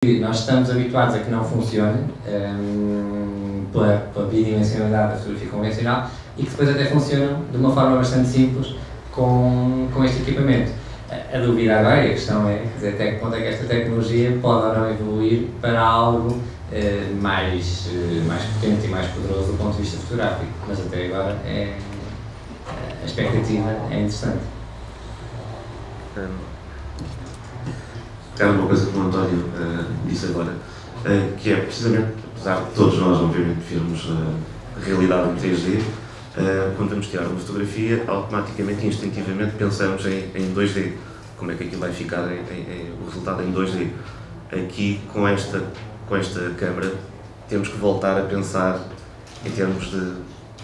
nós estamos habituados a que não funcione pela bidimensionalidade da fotografia convencional e que depois até funcionam de uma forma bastante simples com este equipamento. A dúvida agora, e a questão é, quer dizer, até que ponto é que esta tecnologia pode ou não evoluir para algo mais potente e mais poderoso do ponto de vista fotográfico, mas até agora a expectativa é interessante. Era uma coisa que o António disse agora, que é precisamente, apesar de todos nós obviamente virmos a realidade em 3D, quando vamos tirar uma fotografia, automaticamente e instintivamente pensamos em 2D, como é que aquilo vai ficar o resultado em 2D. Aqui, com esta câmara, temos que voltar a pensar em termos de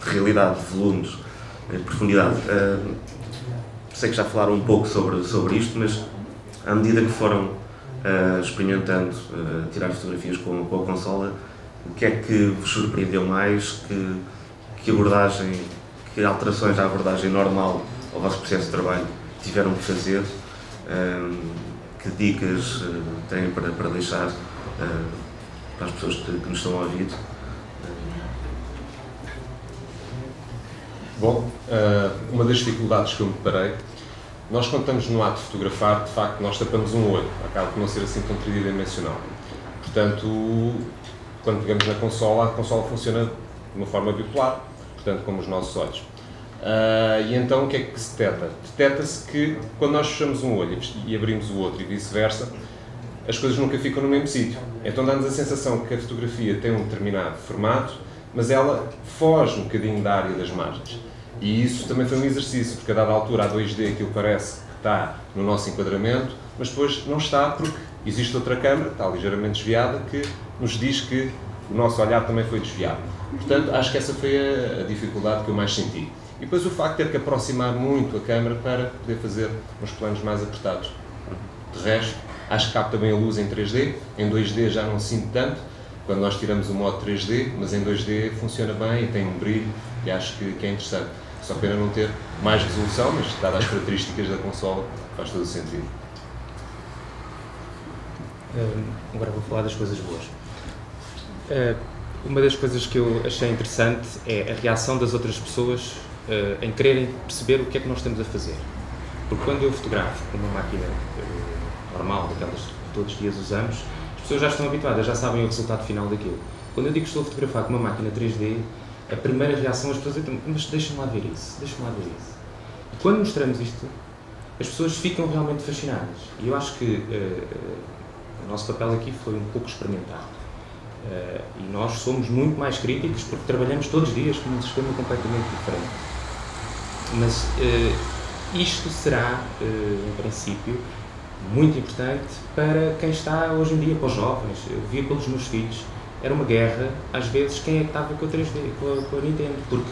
realidade, de volumes, de profundidade. Sei que já falaram um pouco sobre isto, mas à medida que foram experimentando tirar fotografias com a consola, o que é que vos surpreendeu mais? Que abordagem, que alterações à abordagem normal ao vosso processo de trabalho tiveram que fazer? Que dicas têm para deixar para as pessoas que nos estão a ouvir? Bom, uma das dificuldades que eu me deparei, nós quando estamos no ato de fotografar, de facto, nós tapamos um olho, acaba por não ser assim tão tridimensional. Portanto, quando pegamos na consola, a consola funciona de uma forma bipolar, portanto, como os nossos olhos. E então o que é que se detecta? Detecta-se que quando nós fechamos um olho e abrimos o outro e vice-versa, as coisas nunca ficam no mesmo sítio. Então dá-nos a sensação que a fotografia tem um determinado formato, mas ela foge um bocadinho da área das margens. E isso também foi um exercício, porque a dada altura a 2D aquilo parece que está no nosso enquadramento, mas depois não está porque existe outra câmara, que está ligeiramente desviada, que nos diz que o nosso olhar também foi desviado. Portanto, acho que essa foi a dificuldade que eu mais senti. E depois o facto de ter que aproximar muito a câmara para poder fazer uns planos mais apertados. De resto, acho que capta bem a luz em 3D, em 2D já não sinto tanto, quando nós tiramos o modo 3D, mas em 2D funciona bem e tem um brilho e acho que é interessante. Só pena não ter mais resolução, mas dadas as características da consola, faz todo o sentido. Agora vou falar das coisas boas. Uma das coisas que eu achei interessante é a reação das outras pessoas em quererem perceber o que é que nós estamos a fazer. Porque quando eu fotografo com uma máquina normal, daquelas que todos os dias usamos, as pessoas já estão habituadas, já sabem o resultado final daquilo. Quando eu digo que estou a fotografar com uma máquina 3D, a primeira reação as pessoas dizem, mas deixa-me lá ver isso, deixa-me lá ver isso. E quando mostramos isto, as pessoas ficam realmente fascinadas. E eu acho que o nosso papel aqui foi um pouco experimentar. E nós somos muito mais críticos porque trabalhamos todos os dias com um sistema completamente diferente. Mas isto será, em princípio, muito importante para quem está hoje em dia, para os jovens. Eu via pelos meus filhos, era uma guerra, às vezes, quem é que estava com a 3D, com a Nintendo, porque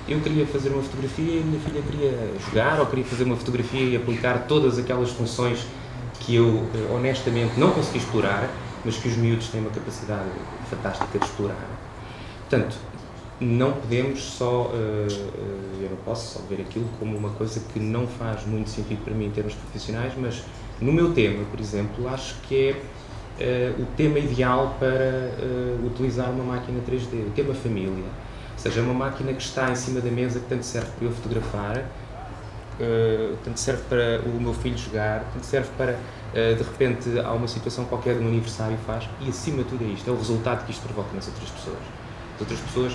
eu queria fazer uma fotografia e a minha filha queria jogar, ou queria fazer uma fotografia e aplicar todas aquelas funções que eu, honestamente, não consegui explorar, mas que os miúdos têm uma capacidade fantástica de explorar. Portanto, não podemos só, eu não posso só ver aquilo como uma coisa que não faz muito sentido para mim em termos profissionais, mas no meu tema, por exemplo, acho que é o tema ideal para utilizar uma máquina 3D, o tema família. Ou seja, é uma máquina que está em cima da mesa, que tanto serve para eu fotografar, tanto serve para o meu filho jogar, tanto serve para, de repente, há uma situação qualquer de um aniversário faz, e acima de tudo é isto, é o resultado que isto provoca nas outras pessoas. As outras pessoas,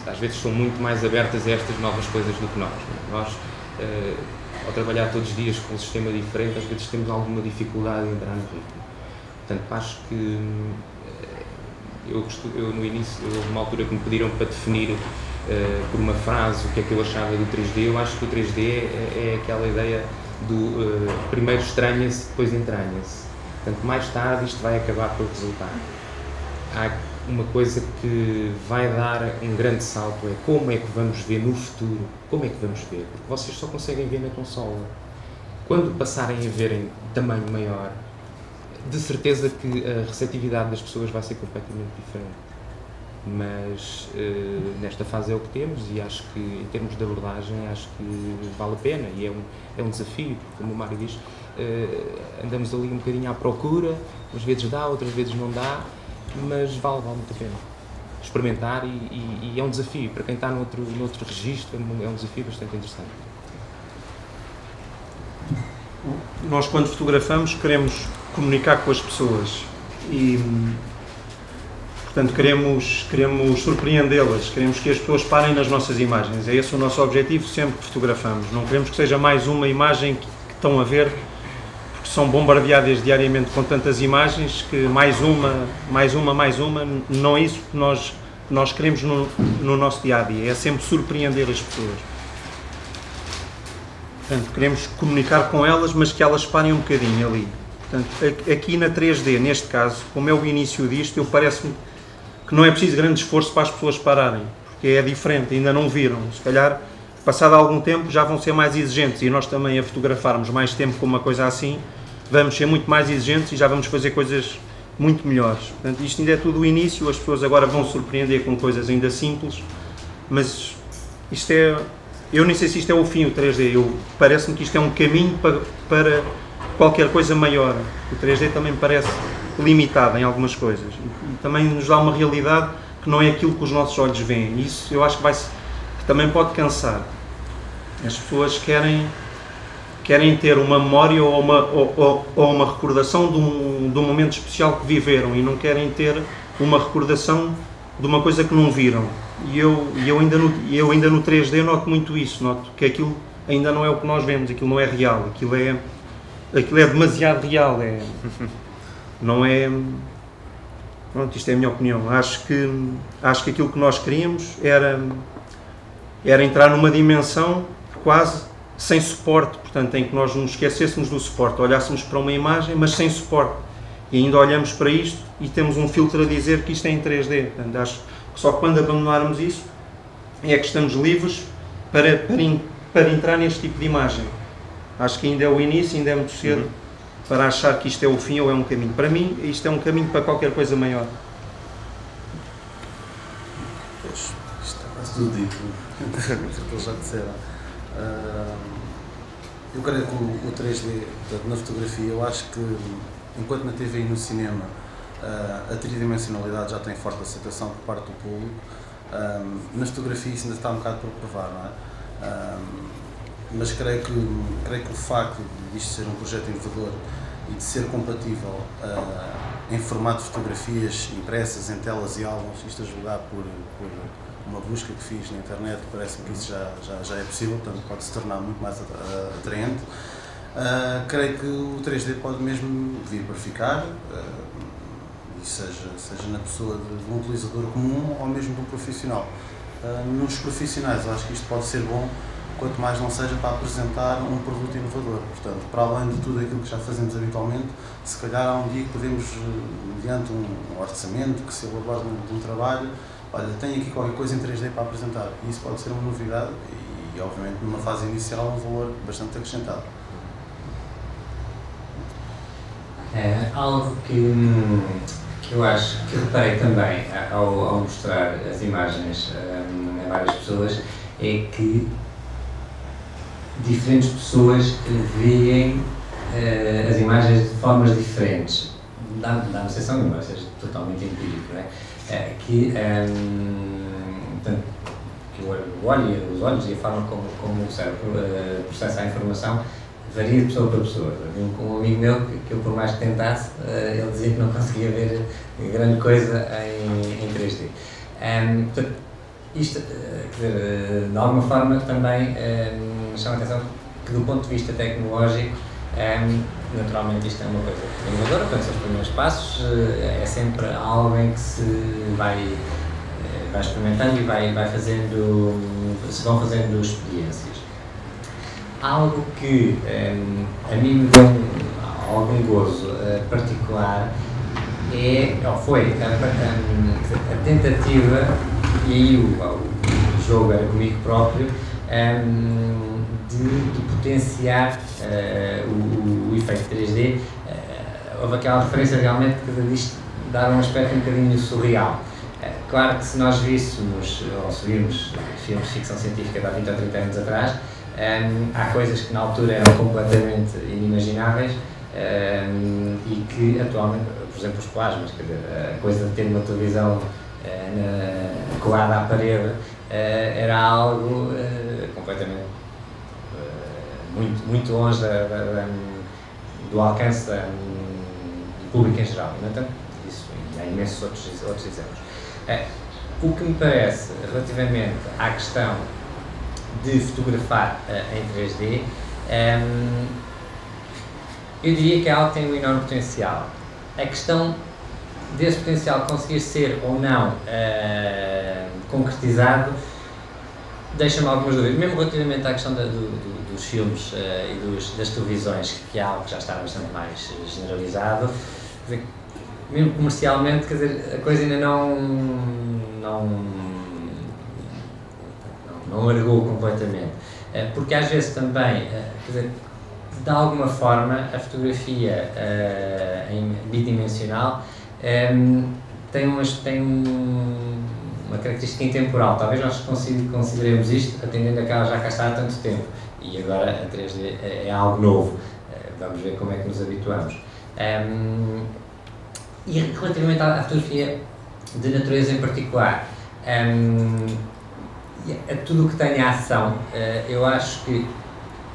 às vezes, são muito mais abertas a estas novas coisas do que nós. Nós, ao trabalhar todos os dias com um sistema diferente, às vezes temos alguma dificuldade em entrar no ritmo. Portanto, acho que eu no início, houve uma altura que me pediram para definir por uma frase o que é que eu achava do 3D. Eu acho que o 3D é aquela ideia do primeiro estranha-se, depois entranha-se. Portanto, mais tarde isto vai acabar por resultar. Há uma coisa que vai dar um grande salto, é como é que vamos ver no futuro, como é que vamos ver, porque vocês só conseguem ver na consola. Quando passarem a ver em tamanho maior, de certeza que a receptividade das pessoas vai ser completamente diferente. mas nesta fase é o que temos e acho que em termos de abordagem acho que vale a pena e é um desafio, porque como o Mário diz, andamos ali um bocadinho à procura, umas vezes dá, outras vezes não dá, mas vale muito a pena experimentar e é um desafio, para quem está noutro registro é um desafio bastante interessante. Nós quando fotografamos queremos comunicar com as pessoas e portanto queremos surpreendê-las, queremos que as pessoas parem nas nossas imagens, é esse o nosso objetivo sempre que fotografamos, não queremos que seja mais uma imagem que estão a ver, porque são bombardeadas diariamente com tantas imagens que mais uma, não é isso que nós queremos no nosso dia-a-dia, é sempre surpreender as pessoas. Portanto, queremos comunicar com elas, mas que elas parem um bocadinho ali. Portanto, aqui na 3D, neste caso, como é o início disto, parece-me que não é preciso grande esforço para as pessoas pararem, porque é diferente, ainda não viram. Se calhar, passado algum tempo, já vão ser mais exigentes e nós também a fotografarmos mais tempo com uma coisa assim, vamos ser muito mais exigentes e já vamos fazer coisas muito melhores. Portanto, isto ainda é tudo o início, as pessoas agora vão surpreender com coisas ainda simples, mas isto é... Eu nem sei se isto é o fim, o 3D, parece-me que isto é um caminho para qualquer coisa maior. O 3D também parece limitado em algumas coisas e também nos dá uma realidade que não é aquilo que os nossos olhos veem. Isso eu acho que também pode cansar. As pessoas querem ter uma memória ou uma recordação de um momento especial que viveram e não querem ter uma recordação de uma coisa que não viram. E eu ainda no 3D noto muito isso, noto que aquilo ainda não é o que nós vemos, aquilo não é real, aquilo é demasiado real, não é... Pronto, isto é a minha opinião. Acho que aquilo que nós queríamos era entrar numa dimensão quase sem suporte, portanto, em que nós nos esquecêssemos do suporte, olhássemos para uma imagem, mas sem suporte. E ainda olhamos para isto e temos um filtro a dizer que isto é em 3D. Portanto, acho que só quando abandonarmos isso é que estamos livres para entrar neste tipo de imagem. Acho que ainda é o início, ainda é muito cedo para achar que isto é o fim ou é um caminho. Para mim, isto é um caminho para qualquer coisa maior. Isto está quase tudo dito, que eles já disseram. Eu creio que o 3D, portanto, na fotografia, eu acho que enquanto na TV e no cinema a tridimensionalidade já tem forte aceitação por parte do público, na fotografia isso ainda está um bocado por provar, não é? Mas creio que o facto de isto ser um projeto inovador e de ser compatível em formato de fotografias impressas em telas e álbuns, isto a julgar por uma busca que fiz na internet, parece-me que isso já é possível, portanto pode se tornar muito mais atraente. Creio que o 3D pode mesmo vir para ficar, e seja na pessoa de um utilizador comum ou mesmo de um profissional. Nos profissionais, eu acho que isto pode ser bom, quanto mais não seja para apresentar um produto inovador. Portanto, para além de tudo aquilo que já fazemos habitualmente, se calhar há um dia que podemos, mediante um orçamento que se elabora de um trabalho, olha, tenho aqui qualquer coisa em 3D para apresentar. E isso pode ser uma novidade e obviamente, numa fase inicial, um valor bastante acrescentado. Algo que eu acho que reparei também ao mostrar as imagens a várias pessoas é que diferentes pessoas veem as imagens de formas diferentes. Dá-me sensação nenhuma, ou seja, totalmente empírico, não é? Portanto, que o olho e os olhos e a forma como o cérebro processa a informação varia de pessoa para pessoa. Com um amigo meu que eu, por mais que tentasse, ele dizia que não conseguia ver grande coisa em 3D. Portanto, isto, quer dizer, de alguma forma também chama a atenção que, do ponto de vista tecnológico, naturalmente isto é uma coisa inovadora, portanto, são os primeiros passos, é sempre algo em que se vai experimentando e se vão fazendo experiências. Algo que a mim me deu algum gozo particular foi a tentativa, e aí o jogo era comigo próprio, de potenciar o efeito 3D. Houve aquela referência realmente que disto dar um aspecto um bocadinho surreal. Claro que se nós víssemos, ou se virmos filmes de ficção científica de há 20 ou 30 anos atrás, há coisas que na altura eram completamente inimagináveis e que atualmente, por exemplo, os plasmas, quer dizer, a coisa de ter uma televisão colada à parede era algo completamente muito longe do alcance do público em geral. No entanto, isso, e há imensos outros exemplos. O que me parece relativamente à questão de fotografar em 3D, eu diria que é algo que tem um enorme potencial. A questão desse potencial conseguir ser ou não concretizado deixa-me algumas dúvidas, mesmo relativamente à questão dos filmes e das televisões, que é algo que já está bastante mais generalizado. Quer dizer, mesmo comercialmente, quer dizer, a coisa ainda não largou completamente, porque às vezes também, quer dizer, de alguma forma, a fotografia em bidimensional tem uma característica intemporal. Talvez nós consideremos isto atendendo a que ela já cá está há tanto tempo e agora a 3D é algo novo. Vamos ver como é que nos habituamos. E relativamente à fotografia de natureza em particular, a tudo o que tenha ação, eu acho que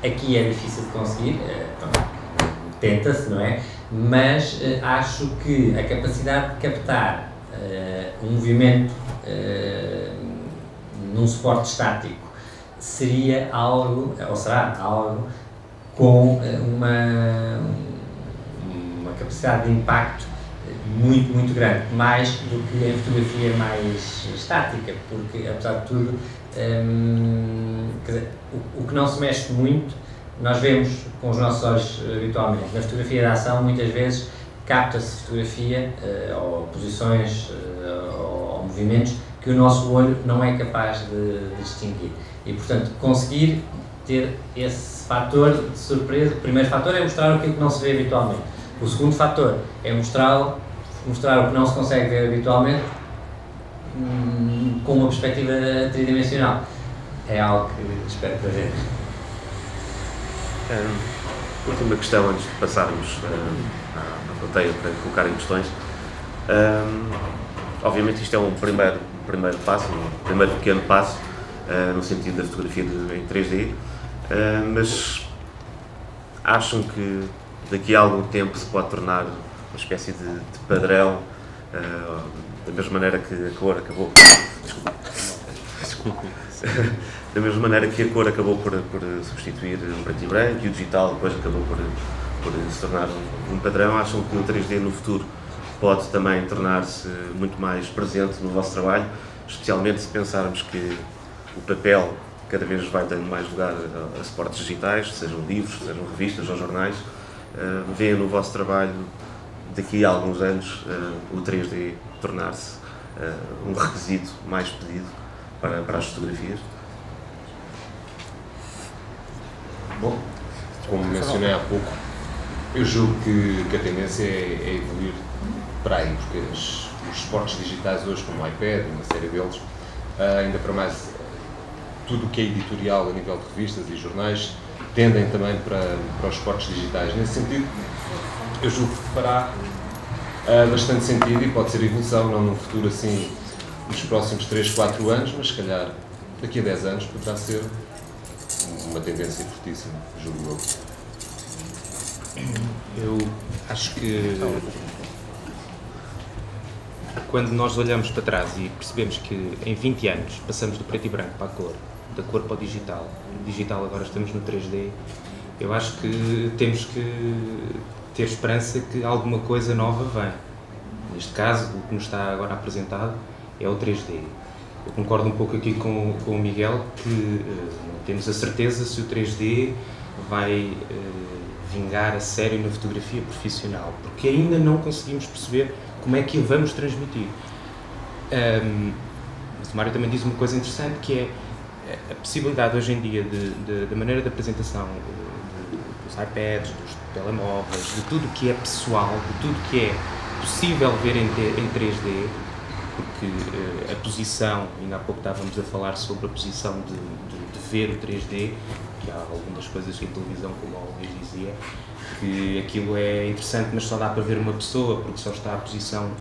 aqui é difícil de conseguir, tenta-se, não é? Mas acho que a capacidade de captar um movimento num suporte estático seria algo, ou será algo, com uma capacidade de impacto muito grande, mais do que a fotografia mais estática, porque apesar de tudo, quer dizer, o que não se mexe muito, nós vemos com os nossos olhos habitualmente. Na fotografia de ação, muitas vezes, capta-se fotografia, ou posições, ou movimentos, que o nosso olho não é capaz de distinguir. E, portanto, conseguir ter esse fator de surpresa. O primeiro fator é mostrar aquilo que não se vê habitualmente. O segundo fator é mostrar o que não se consegue ver habitualmente com uma perspectiva tridimensional. É algo que espero fazer. Última questão antes de passarmos à plateia para colocarem questões. Obviamente isto é um primeiro passo, um primeiro pequeno passo no sentido da fotografia em 3D, mas acham que daqui a algum tempo se pode tornar uma espécie de padrão, da mesma maneira que a cor acabou... Da mesma maneira que a cor acabou por substituir o preto e branco e o digital depois acabou por se tornar um padrão, acham que o 3D no futuro pode também tornar-se muito mais presente no vosso trabalho, especialmente se pensarmos que o papel cada vez vai dando mais lugar a suportes digitais, sejam livros, sejam revistas ou jornais. Veem no vosso trabalho, daqui a alguns anos, o 3D tornar-se um requisito mais pedido para as fotografias? Bom, como mencionei há pouco, eu julgo que a tendência é evoluir para aí, porque os suportes digitais hoje, como o iPad e uma série deles, ainda para mais tudo o que é editorial a nível de revistas e jornais, tendem também para os suportes digitais. Nesse sentido, eu julgo que fará bastante sentido e pode ser evolução, não num futuro assim, nos próximos 3, 4 anos, mas se calhar daqui a 10 anos poderá ser uma tendência fortíssima, julgo eu. Eu acho que quando nós olhamos para trás e percebemos que em 20 anos passamos do preto e branco para a cor, da cor para o digital, agora estamos no 3D, eu acho que temos que ter esperança que alguma coisa nova venha. Neste caso, o que nos está agora apresentado é o 3D. Eu concordo um pouco aqui com o Miguel que não temos a certeza se o 3D vai vingar a sério na fotografia profissional, porque ainda não conseguimos perceber como é que a vamos transmitir. Mas o Mário também diz uma coisa interessante, que é a possibilidade hoje em dia da maneira de apresentação dos iPads, dos telemóveis, de tudo o que é pessoal, de tudo o que é possível ver em 3D, porque a posição, ainda há pouco estávamos a falar sobre a posição de ver o 3D, que há algumas coisas em televisão, como o Luís dizia, que aquilo é interessante, mas só dá para ver uma pessoa, porque só está a posição